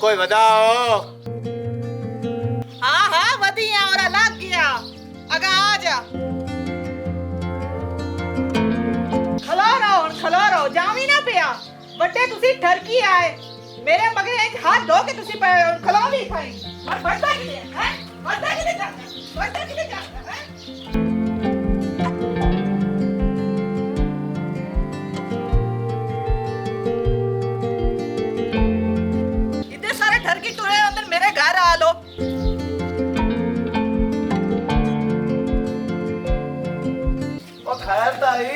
कोई बताओ। हाँ हाँ वधिया और लग गया। अगा आ जा। खलो रहो जावी ना पिया। बट्टे तुसी ठरकी आए मेरे मगर एक हाथ धो के तुसी खलो भी खाई और बढ़ता कि है बढ़ता कि जा बढ़ता कि जा है। इतने सारे ठरकी टुरे अंदर मेरे घर आ लो। ओ खैर ताई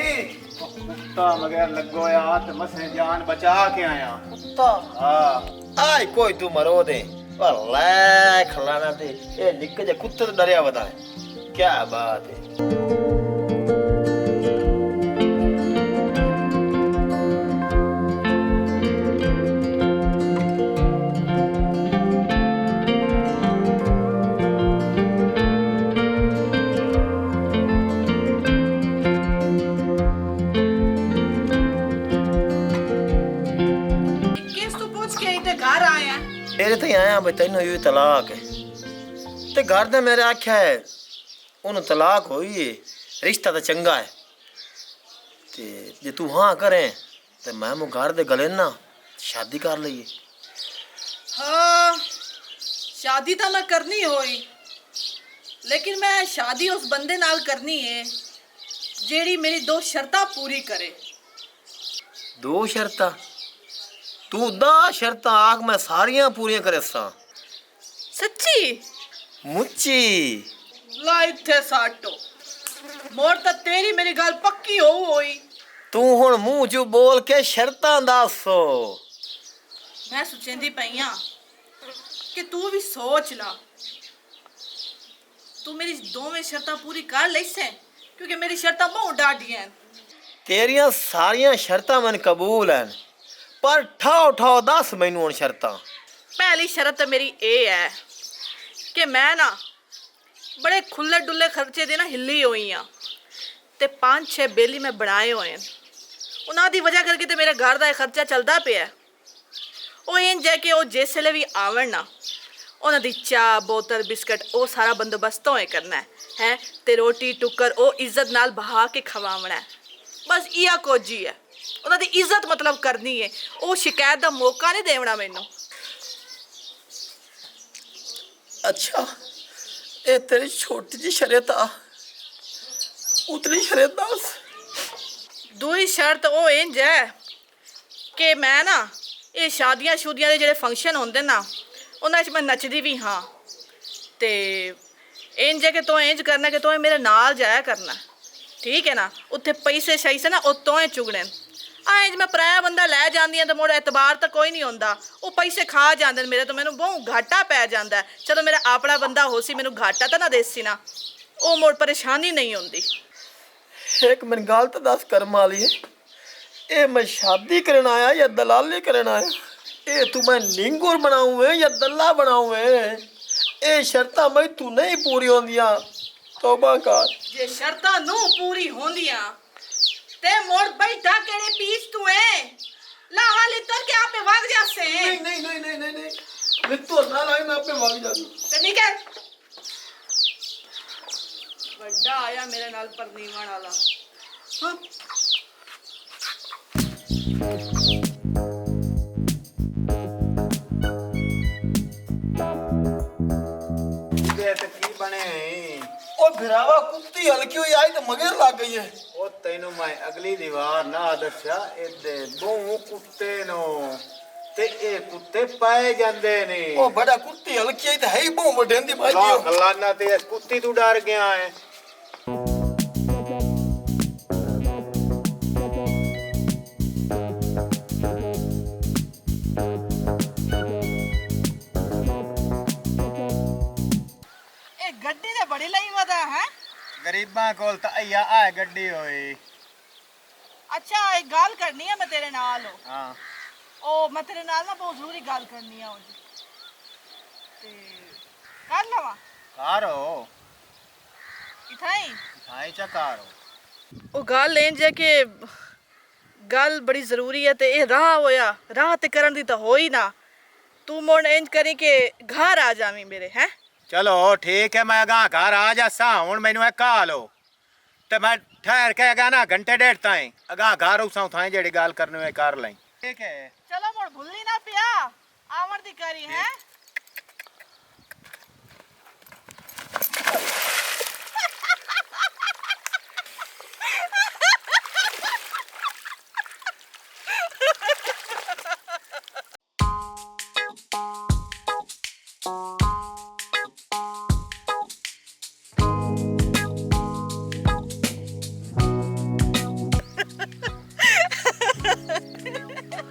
कुत्ता मगर लगो यार मसे जान बचा के आया। तो हां आय कोई तू मरो दे ले खलाना दे ये निक जे कुत्ते तो डरिया बता है क्या बात है। किस तू पूछ के इते घर आया। तेरे ते आया भाई तेन यू तलाक है ते घर दे मेरे आख्या है उन तलाक होई है रिश्ता तो चंगा है ते जे तू हाँ करे ते मैं मु घर दे गले ना शादी कर लईए। हाँ शादी तो मैं करनी होई लेकिन मैं शादी उस बंदे नाल करनी है जेड़ी मेरी दो शर्तां पूरी करे। दो शर्ता तू दा शर्ता आग मैं सारियां पूरियां करे सा। सच्ची मुच्ची ला इत्थे साटो मोर तो तेरी मेरी गल पक्की होई। तू हुण मुंह चू बोल के शर्तां दसो। मैं सोचेंदी पईया कि तू भी सोच ला तू मेरी दोवें शर्तां पूरी कर लैसे क्योंकि मेरी शर्तां बहुत डाढ़ियां हैं। तेरियां सारियां शर्तां मैन कबूल हैं पर ठाओ ठाओ दस मैनू हुण शर्तां। पहली शर्त तो मेरी ये है कि मैं ना बड़े खुले डुले खर्चे दे ना हिली हुई हाँ ते 5-6 बेली मैं बनाए हुए हैं उन्हां दी वजह करके ते मेरे घर दा खर्चा चलदा पिया। वो इंज है कि वो जिसले भी आवन ना उन्हां दी चाह बोतल बिस्किट वो सारा बंदोबस्त होए करना है ते रोटी टुक्कर वो इज्जत नाल बहा के खवावना है। बस इया कुछ ही है उन्हां दी इज्जत मतलब करनी है वो शिकायत दा मौका नहीं देवना मैनू। अच्छा ये तेरी छोटी जी शर्त आ उतली शर्त दस। दूई शर्त वो इंज है कि मैं ना ये शादियां शुदियां दे जेह्ड़े फंक्शन होंदे ना उन्हां च मैं नचदी भी हाँ ते इंज है कि तो इंज करना कि तो मेरे नाल जाया करना ठीक है ना। उत्थे पैसे शैसे ना वो तो चुगने इंज मैं पराया बंदा लै जांदी हां ते मुड़ एतबार तो कोई नहीं होंदा वो पैसे खा जांदे मेरे तो मैनू बहुत घाटा पै जांदा है। चलो मेरा अपना बंदा हो सी मैनू घाटा तो ना देसी ना वो मुड़ परेशानी नहीं होंदी। एक मैंने गल तो दस कर्म वाली है ये मैं शादी करन आया या दलाली करन आया ये तू मैं निंगुर बनाऊँ या दल्ला बनाऊँ ये शर्तां मैं तू नहीं पूरी होंदियां तौबा कर। जे शर्तां नू पूरी होंदियां ते मोड़ बैठा केड़े पीस तू है लावा लितर के आपे भाग जासे नहीं नहीं नहीं नहीं नहीं नहीं लितो ना लाई मैं अपने भाग जाऊं ते निकल बड़ा आया मेरे नाल परनीवण वाला। हां ये तो की बने ओ भिरावा कुत्ती हल्की हुई आई तो मगर लग गई है। ओ तैनू मैं अगली दीवार ना दस्या इदे दो कुत्ते नो ते ए कुत्ते पाए जांदे ने। ओ बड़ा कुत्ती हल्की आई तो है ही बहु मडेंदी भाई लाख लाना ते इस कुत्ती तू डर गया है। ए गड्डी ते बड़ी लई वदा है। गरीबां कोल तो अया आ गड्डी होई। अच्छा एक गल करनी है मैं तेरे नाल हां ओ मैं तेरे नाल ना बहुत जरूरी गल करनी है आज ते कर लवा कारो इथाई हाई चकारो ओ गल इंज है कि गल बड़ी जरूरी है ते ए राह होया राह ते करन दी तो होई ना तू मोड़ इंज करी के घर आ जावी मेरे हैं। चलो ठीक है, मैं अगा घर आ जासा। हूँ मैनू एक कहा लो तो मैं ठहर के अगा ना घंटे डेढ़ ताई अगा घर उसा थाई जेड़ी गल करनी है कर लाई। ठीक है चलो मोड़ भूलनी ना पिया आवन दी करी है।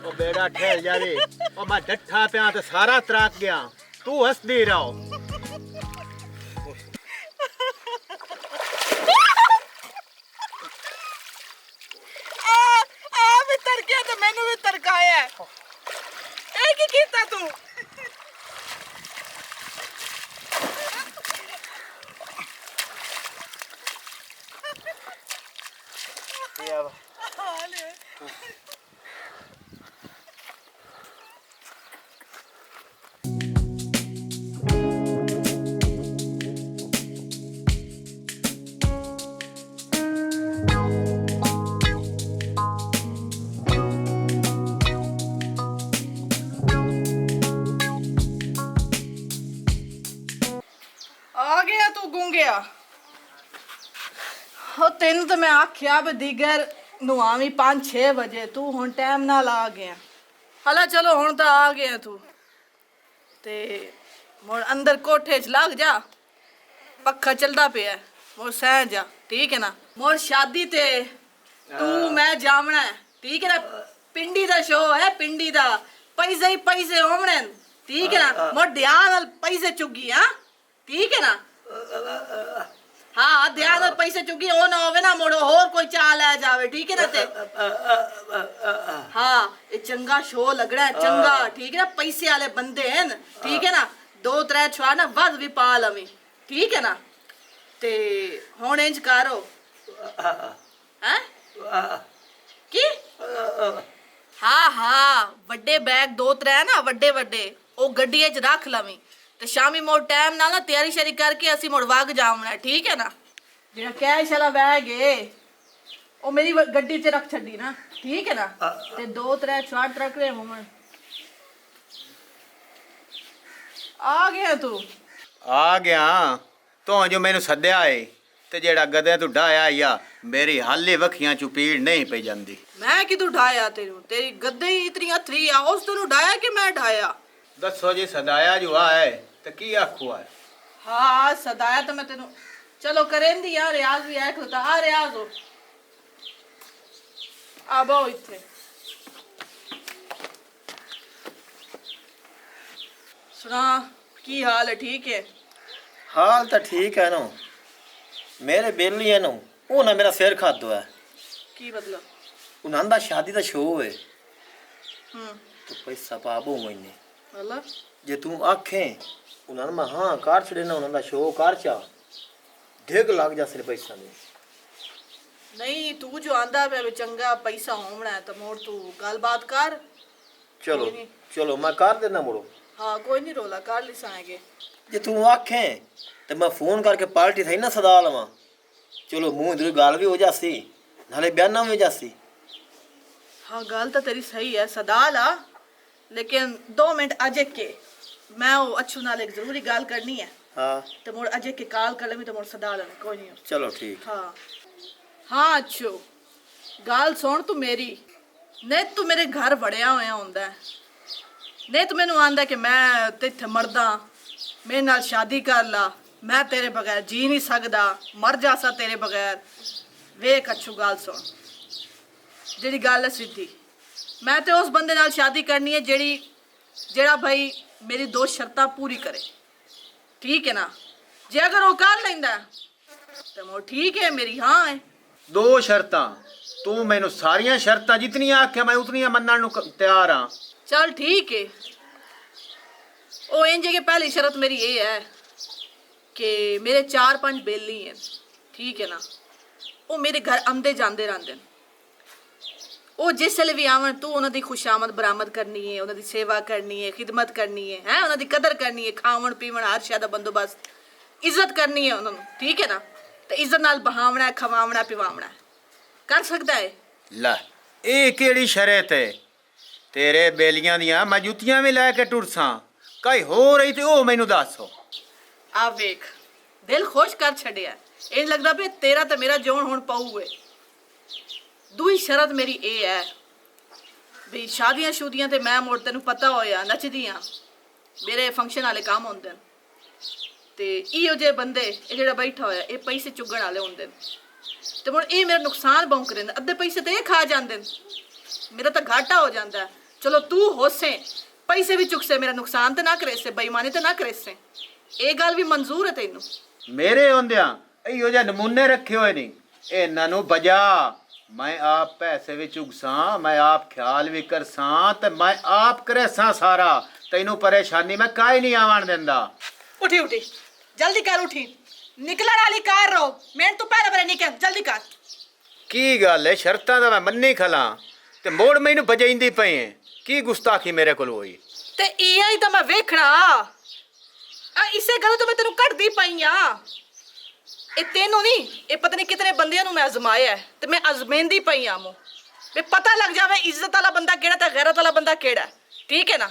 ओ बेड़ा ठहर जावे। ओ मैं डठा पिया तो सारा त्राक गया, तू हंसदी रहो। आ भी तरकिया तो मैनू भी तरकाया ए की कीता तू। आ गया तू गूंगिया। हो तेन तो मैं आख्या भी दिगर नुआवी 5-6 बजे तू हुन टाइम नाल आ गया। हला चलो हुन तो आ गया तू ते मोर अंदर कोठे च लग जा, पक्खा चलदा पिया मोर सह जा। ठीक है ना, मोर शादी ते तू मैं जावना है। ठीक है ना, पिंडी दा शो है, पिंडी दा पैसे ही पैसे होवणे। ठीक है ना, मोर ध्यान नाल पैसे चुगी। हां ठीक है ना, हाँ ध्यान नाल पैसे चुगी ओ ना होवे ना मोड़ो होर कोई चाल आ जावे। ठीक है ना ते हाँ ये चंगा शो लगना है चंगा। ठीक है ना, पैसे वाले बंदे हैं। ठीक है ना, 2-3 छुआ ना वध भी पा लवी। ठीक है ना, ते हुन इंज करो हैं की हाँ हाँ वड्डे बैग 2-3 ना वड्डे वड्डे ओ गड्डी च रख लवी ते शामी मोड़ टाइम नाल ना तैयारी शरी करके असी मोड़ वग जावना। ठीक है ना, जेड़ा कैश वाला बैग है ओ मेरी गड्डी च रख छड़ी ना। ठीक है ना, ते 2-3 छुआ ट्रक रे होवन। आ गया तू आ गया तो जो मैनू सद्या है ते जेड़ा गधे तू ढाया या मेरी हाले वखियां चू पीड़ नहीं पई जांदी। मैं कि तू ढाया तेरू तेरी गद्दे ही इतनी हथरी आ उस तेनू ढाया कि मैं ढाया। दसो जी सदाया जो है तो की आखो है। हाँ सदाया तो मैं तेनू चलो करें दी यार रियाज भी है खुदा आ रियाज हो आ बहु इथे सुना की हाल है। ठीक है हाल तो ठीक है ना, मेरे बेली है ना वो ना मेरा सिर खादो है। की मतलब उन्हां दा शादी दा शो है हम्म तो पैसा पाबो महीने मतलब जे तू आखें उन्हां मैं हाँ कार छड़े ना उन्हां दा शो कार चा ढेग लाग जा सिर पैसा में। नहीं तू जो आंदा पे भी चंगा पैसा होना है तो मोड़ तू गल बात कर। चलो कोई नहीं। चलो मैं कार देना मुड़ो। हाँ कोई नहीं रोला कर लिसाएंगे। जे तू आखें तो मैं फोन करके पार्टी थी ना सदा लवा, चलो मुंह इधर गाल भी हो जासी नाले बयाना भी हो जासी। हाँ गल तो तेरी सही है सदाला, लेकिन 2 मिनट अजय के मैं वो अच्छू नाल एक जरूरी गल करनी है। हाँ तो मोड़ अजय के कॉल कर लेमी तो मोड़ सदाला में कोई नहीं। चलो ठीक। हाँ हाँ अच्छू गल सुन तू मेरी नहीं तू मेरे घर बड़िया होया होंदा है नहीं तू मैनू आंदा कि मैं तिथे मरदा मेरे नाल शादी कर ला मैं तेरे बगैर जी नहीं सकदा मर जासा तेरे बगैर। वेख अच्छू गल सुन जेड़ी गल है सीधी मैं तो उस बंदे नाल शादी करनी है जेड़ा भाई मेरी 2 शर्तां पूरी करे। ठीक है ना, जे अगर वो कर लेंदा तो मोड़ ठीक है मेरी हाँ है। 2 शर्तां तू मैनू सारियां शर्तां जितनी आखे मैं उतनी मनण नू तैयार हाँ। चल ठीक है ओ इंज के पहली शर्त मेरी ये है कि मेरे 4-5 बेली हैं। ठीक है ना, वो मेरे घर आंदे जांदे रहंदे ਉਹ ਜਿਸ ਵੇਲੇ ਵੀ ਆਵਣ ਤੂੰ ਉਹਨਾਂ ਦੀ ਖੁਸ਼ਾਮਦ ਬਰਾਮਦ ਕਰਨੀ ਹੈ, ਉਹਨਾਂ ਦੀ ਸੇਵਾ ਕਰਨੀ ਹੈ, ਖਿਦਮਤ ਕਰਨੀ ਹੈ, ਉਹਨਾਂ ਦੀ ਕਦਰ ਕਰਨੀ ਹੈ, ਖਾਵਣ ਪੀਵਣ ਹਰ ਸ਼ੈ ਦਾ ਬੰਦੋਬਸਤ, ਇੱਜ਼ਤ ਕਰਨੀ ਹੈ ਉਹਨਾਂ ਨੂੰ, ਠੀਕ ਹੈ ਨਾ? ਤੇ ਇੱਜ਼ਤ ਨਾਲ ਬਹਾਵਣਾ ਹੈ, ਖਵਾਵਣਾ ਪਿਵਾਵਣਾ ਹੈ। ਕਰ ਸਕਦਾ ਹੈ? ਲੈ ਇਹ ਕਿਹੜੀ ਸ਼ਰਤ ਹੈ ਤੇਰੇ ਬੇਲੀਆਂ ਦੀਆਂ? ਮੈਂ ਜੁੱਤੀਆਂ ਵੀ ਲੈ ਕੇ ਟੁਰਸਾਂ, ਕਈ ਹੋ ਰਹੀ ਤੇ ਉਹ ਮੈਨੂੰ ਦੱਸੋ। ਆ ਵੇਖ, ਦਿਲ ਖੁਸ਼ ਕਰ ਛੱਡਿਆ। ਇਹ ਲੱਗਦਾ ਵੀ ਤੇਰਾ ਤੇ ਮੇਰਾ ਜੋਨ ਹੁਣ ਪਊਗੇ। ਦੂਈ ਸ਼ਰਤ ਮੇਰੀ ਇਹ ਹੈ ਵੀ ਸ਼ਾਦੀਆਂ ਸ਼ੂਦੀਆਂ ਤੇ ਮੈਂ ਮੁੜ ਤੈਨੂੰ ਪਤਾ ਹੋਇਆ ਨੱਚਦੀਆਂ, ਮੇਰੇ ਫੰਕਸ਼ਨ ਵਾਲੇ ਕੰਮ ਹੁੰਦੇ ਨੇ, ਤੇ ਇਹੋ ਜਿਹੇ ਬੰਦੇ ਇਹ ਜਿਹੜਾ ਬੈਠਾ ਹੋਇਆ ਇਹ ਪੈਸੇ ਚੁੱਗਣ ਵਾਲੇ ਹੁੰਦੇ ਨੇ, ਤੇ ਹੁਣ ਇਹ ਮੇਰਾ ਨੁਕਸਾਨ ਬਹੁਤ ਕਰਿੰਦਾ। ਅੱਧੇ ਪੈਸੇ ਤੇ ਇਹ ਖਾ ਜਾਂਦੇ ਨੇ, ਮੇਰਾ ਤਾਂ ਘਾਟਾ ਹੋ ਜਾਂਦਾ। ਚਲੋ ਤੂੰ ਹੋਸੇ ਪੈਸੇ ਵੀ ਚੁੱਕਸੇ, ਮੇਰਾ ਨੁਕਸਾਨ ਤੇ ਨਾ ਕਰੇਸੇ, ਬੇਈਮਾਨੀ ਤੇ ਨਾ ਕਰੇਸੇ। ਇਹ ਗੱਲ ਵੀ ਮਨਜ਼ੂਰ ਹੈ ਤੈਨੂੰ? ਮੇਰੇ ਹੁੰਦਿਆਂ ਇਹੋ ਜਿਹੇ ਨਮੂਨੇ ਰੱਖੇ ਹੋਏ ਨਹੀਂ, ਇਹਨਾਂ ਨੂੰ ਬਜਾ। ਮੈਂ ਆਪ ਪੈਸੇ ਵੀ ਚੁਗਸਾਂ, ਮੈਂ ਆਪ ਖਿਆਲ ਵੀ ਕਰਸਾਂ, ਤੇ ਮੈਂ ਆਪ ਕਰੇਸਾਂ ਸਾਰਾ। ਤੈਨੂੰ ਪਰੇਸ਼ਾਨੀ ਮੈਂ ਕਾਈ ਨਹੀਂ ਆਵਣ ਦਿੰਦਾ। उठी उठी जल्दी कर, उठी निकलने वाली कार रहो, मैं तू पहले पहले निकल, जल्दी कर। ਕੀ ਗੱਲ ਹੈ? ਸ਼ਰਤਾਂ ਤਾਂ ਮੈਂ ਮੰਨੀ ਖਲਾਂ ਤੇ ਮੋੜ ਮੈਨੂੰ ਬਜਾਈਂਦੀ ਪਈ ਹੈ। ਕੀ ਗੁਸਤਾਖੀ ਮੇਰੇ ਕੋਲ ਹੋਈ? ਤੇ ਇਹ ਹੀ ਤਾਂ ਮੈਂ ਵੇਖਣਾ ਆ, ਇਸੇ ਗੱਲ ਤੋਂ ਮੈਂ ਤੈਨੂੰ ਕੱਢਦੀ ਪਈ ਆ। ਇਹ ਤੈਨੂੰ ਨਹੀਂ, ਇਹ ਪਤਾ ਨਹੀਂ ਕਿਤਨੇ ਬੰਦਿਆਂ ਨੂੰ ਮੈਂ ਅਜ਼ਮਾਇਆ ਹੈ, ਤੇ ਮੈਂ ਅਜ਼ਮੇਂਦੀ ਪਈ ਆ ਮੂੰ ਵੀ ਪਤਾ ਲੱਗ ਜਾਵੇ ਇੱਜ਼ਤ ਵਾਲਾ ਬੰਦਾ ਕਿਹੜਾ ਤੇ ਗੈਰਤ ਵਾਲਾ ਬੰਦਾ ਕਿਹੜਾ, ਠੀਕ ਹੈ ਨਾ?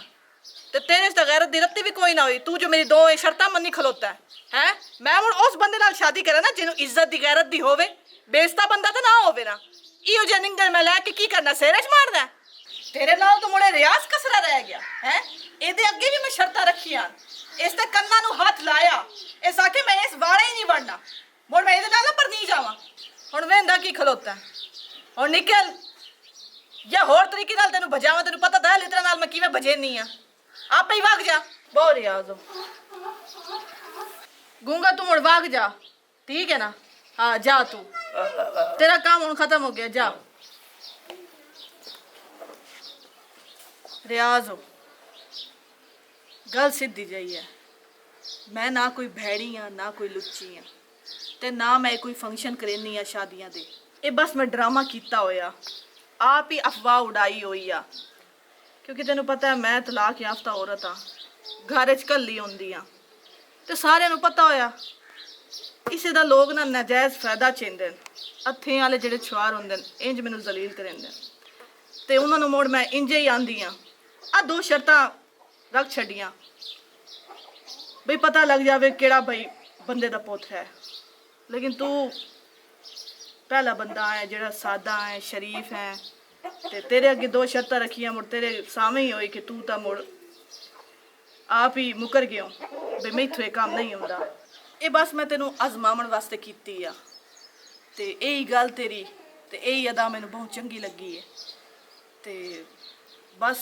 ਤੇ ਤੇਰੇ ਤੇ ਗੈਰਤ ਦੀ ਰੱਤੀ ਵੀ ਕੋਈ ਨਾ ਹੋਈ, ਤੂੰ ਜੋ ਮੇਰੀ ਦੋ ਸ਼ਰਤਾਂ ਮੰਨੀ ਖਲੋਤਾ ਹੈ। ਮੈਂ ਹੁਣ ਉਸ ਬੰਦੇ ਨਾਲ ਸ਼ਾਦੀ ਕਰਾਂ ਨਾ ਜਿਹਨੂੰ ਇੱਜ਼ਤ ਦੀ ਗੈਰਤ ਦੀ ਹੋਵੇ, ਬੇਇੱਜ਼ਤਾ ਬੰਦਾ ਤਾਂ ਨਾ ਹੋਵੇ ਨਾ। ਇਹੋ ਜਿਹੇ ਨਿੰਗਲ ਮੈਂ ਲੈ ਕੇ ਕੀ ਕਰਨਾ, ਸਿਰੇ 'ਚ ਮਾਰਨਾ? ਤੇਰੇ ਨਾਲ ਤਾਂ ਮੁੜੇ ਰਿਆਜ਼ ਕਸਰਾ ਰਹਿ ਗਿਆ ਹੈ। ਇਹਦੇ ਅੱਗੇ ਵੀ ਮੈਂ ਸ਼ਰਤਾਂ ਰੱਖੀਆਂ, ਇਸ ਤੇ ਕੰਨਾਂ ਨੂੰ ਹੱਥ ਲਾਇਆ, ਇਸ ਆਖੇ ਮੈਂ ਇਸ ਵਾਲੇ ਹੀ ਨਹੀਂ ਵੜਨਾ, ਮੁੜ ਮੈਂ ਇਹਦੇ ਨਾਲ ਨਾ ਪਰਨੀ ਜਾਵਾਂ। ਹੁਣ ਵੇਂਦਾ ਕੀ ਖਲੋਤਾ, ਹੁਣ ਨਿਕਲ ਜਾਂ ਹੋਰ ਤਰੀਕੇ ਨਾਲ ਤੈਨੂੰ ਭਜਾਵਾਂ। ਤੈਨੂੰ ਪਤਾ ਤਾਂ ਹੈ ਲਿਤਰਾ ਨਾਲ ਮੈਂ ਕਿਵੇਂ ਭਜੇਨੀ ਆ, ਆਪੇ ਹੀ ਵਗ ਜਾ। ਬਹੁਤ ਰਿਆਜ਼ ਹੋ ਗੂੰਗਾ, ਤੂੰ ਮੁੜ ਵਗ ਜਾ, ਠੀਕ ਹੈ ਨਾ? ਹਾਂ ਜਾ, ਤੂੰ तेरा काम ਹੁਣ खत्म हो गया, जा। रियाज हो गल सीधी जही है, मैं ना कोई भैड़ी हाँ ना कोई लुच्ची हाँ, ते ना मैं कोई फंक्शन करेनी आ शादियां दे। ये बस मैं ड्रामा किया होया, आप ही अफवाह उड़ाई हुई आ, क्योंकि तेनू पता है मैं तलाक याफ्ता औरत हाँ, घर च घली होंदी हाँ, ते सारिਆਂ ਨੂੰ पता होया इसे दा लोग ना नाजायज़ फायदा चेंदे ने। हत्थें वाले जेडे छुआर होंदे ने इंज मैनू जलील करेंदे ते उन्हां नूं मुड़ मैं इंजे ही आंदी हाँ। आ दो शर्तां रख छड्डियां बई पता लग जावे केड़ा भाई बंदे दा पुत्तर है। लेकिन तू पहला बंदा है जेड़ा सादा है, शरीफ है, ते तेरे अगे दो शर्तां रखियां, मुड़ तेरे सामने ही होई कि तू तां मुड़ आप ही मुकर गयो बई मैथों ये काम नहीं होंदा। ये बस मैं तेनू आजमावन वास्ते कीती आ, ते यही गल तेरी ते यही अदा मैनू बहुत चंगी लगी है। ते बस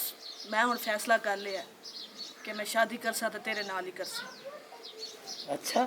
मैं हुण फैसला कर लिया कि मैं शादी करसा ते तेरे नाल ही करसा। अच्छा